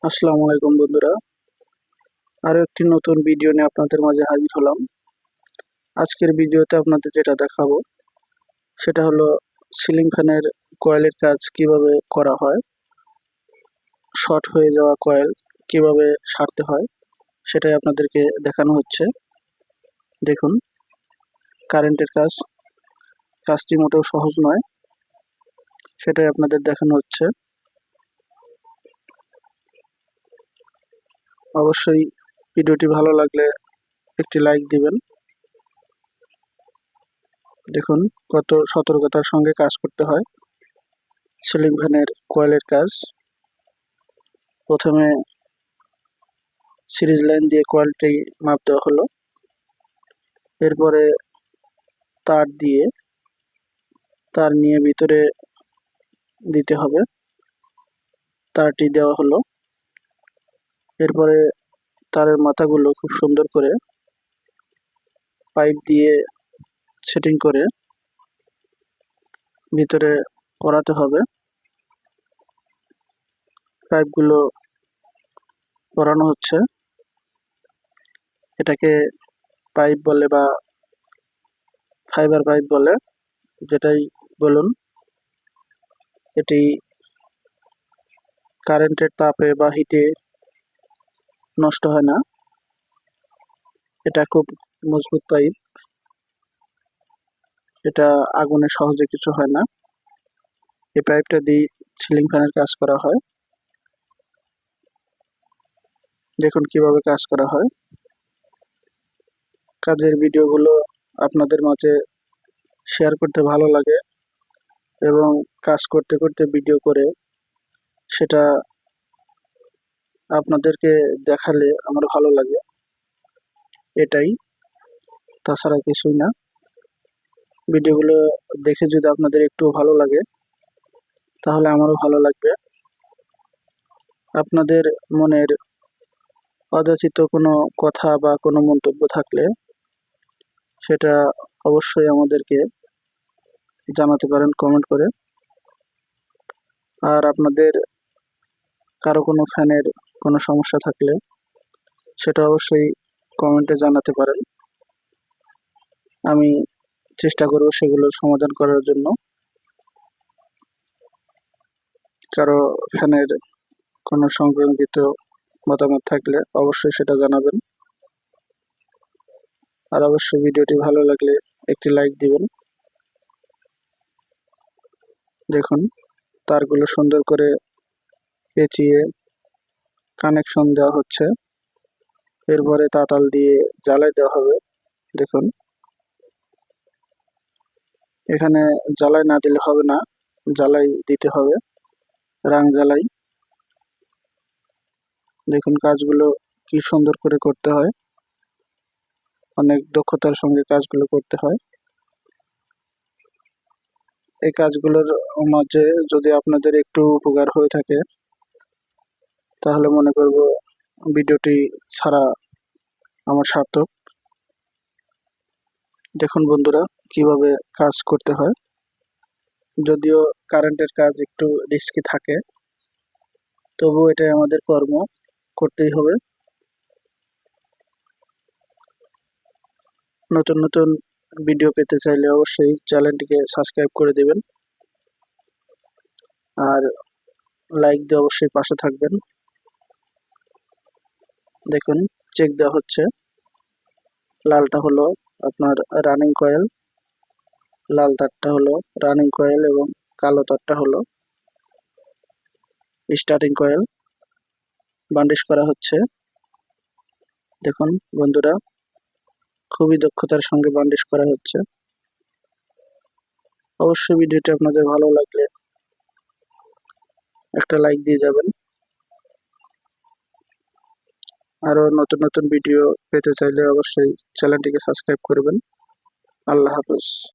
আসসালামু আলাইকুম বন্ধুরা, আরো একটি নতুন ভিডিও নিয়ে আপনাদের মাঝে হাজির হলাম। আজকের ভিডিওতে আপনাদের যেটা দেখাবো সেটা হলো সিলিং ফ্যানের কয়েলের কাজ কিভাবে করা হয়, শর্ট হয়ে যাওয়া কয়েল কিভাবে সারতে হয় সেটাই আপনাদেরকে দেখানো হচ্ছে। দেখুন, কারেন্টের কাজটি মোটেও সহজ নয়, সেটাই আপনাদের দেখানো হচ্ছে। অবশ্যই ভিডিওটি ভালো লাগলে একটি লাইক দিবেন। দেখুন কত সতর্কতার সঙ্গে কাজ করতে হয় সিলিং ফ্যানের কয়েলের কাজ। প্রথমে সিরিজ লাইন দিয়ে কয়েলটি মাপ দেওয়া হলো, এরপরে তার নিয়ে ভিতরে দিতে হবে, তারটি দেওয়া হলো। এরপরে তারের মাথাগুলো খুব সুন্দর করে পাইপ দিয়ে সেটিং করে ভিতরে পরাতে হবে। পাইপগুলো পরানো হচ্ছে, এটাকে পাইপ বলে বা ফাইবার পাইপ বলে, যেটাই বলুন। এটি কারেন্টের তাপে বা হিটে নষ্ট হয় না, এটা খুব মজবুত পাইপ, এটা আগুনে সহজে কিছু হয় না। এই পাইপটা দিয়ে সিলিং ফ্যানের কাজ করা হয়। দেখুন কিভাবে কাজ করা হয়। কাজের ভিডিওগুলো আপনাদের মাঝে শেয়ার করতে ভালো লাগে এবং কাজ করতে করতে ভিডিও করে সেটা আপনাদেরকে দেখালে আমার ভালো লাগে, এটাই, তাছাড়া কিছুই না। ভিডিওগুলো দেখে যদি আপনাদের একটু ভালো লাগে তাহলে আমারও ভালো লাগবে। আপনাদের মনের অযাচিত কোনো কথা বা কোনো মন্তব্য থাকলে সেটা অবশ্যই আমাদেরকে জানাতে পারেন কমেন্ট করে। আর আপনাদের কারো কোনো ফ্যানের কোনো সমস্যা থাকলে সেটা অবশ্যই কমেন্টে জানাতে পারেন, আমি চেষ্টা করব সেগুলো সমাধান করার জন্য। কারো ফ্যানের কোনো সংক্রামিত মতামত থাকলে অবশ্যই সেটা জানাবেন। আর অবশ্যই ভিডিওটি ভালো লাগলে একটি লাইক দিবেন। দেখুন তারগুলো সুন্দর করে পেঁচিয়ে কানেকশন দেওয়া হচ্ছে, এরপরে তাতাল দিয়ে জ্বালাই দেওয়া হবে। দেখুন এখানে জ্বালাই না দিলে হবে না, জ্বালাই দিতে হবে, রাং জ্বালাই। দেখুন কাজগুলো কি সুন্দর করে করতে হয়, অনেক দক্ষতার সঙ্গে কাজগুলো করতে হয়। এই কাজগুলোর মাঝে যদি আপনাদের একটু উপকার হয়ে থাকে তাহলে মনে করব ভিডিওটি ছাড়া আমার সার্থক। দেখুন বন্ধুরা কিভাবে কাজ করতে হয়, যদিও কারেন্টের কাজ একটু রিস্কি থাকে, তবু এটাই আমাদের কর্ম, করতেই হবে। নতুন নতুন ভিডিও পেতে চাইলে অবশ্যই চ্যানেলটিকে সাবস্ক্রাইব করে দেবেন আর লাইক দিয়ে অবশ্যই পাশে থাকবেন। দেখুন চেক দেওয়া হচ্ছে, লালটা হলো আপনার রানিং কয়েল, লাল তারটা হলো রানিং কয়েল এবং কালো তারটা হলো স্টার্টিং কয়েল। বান্ডিশ করা হচ্ছে। দেখুন বন্ধুরা খুবই দক্ষতার সঙ্গে বান্ডিশ করা হচ্ছে। অবশ্যই ভিডিওটি আপনাদের ভালো লাগলে একটা লাইক দিয়ে যাবেন। আরো নতুন নতুন ভিডিও পেতে চাইলে অবশ্যই চ্যানেলটিকে সাবস্ক্রাইব করবেন। আল্লাহ হাফেজ।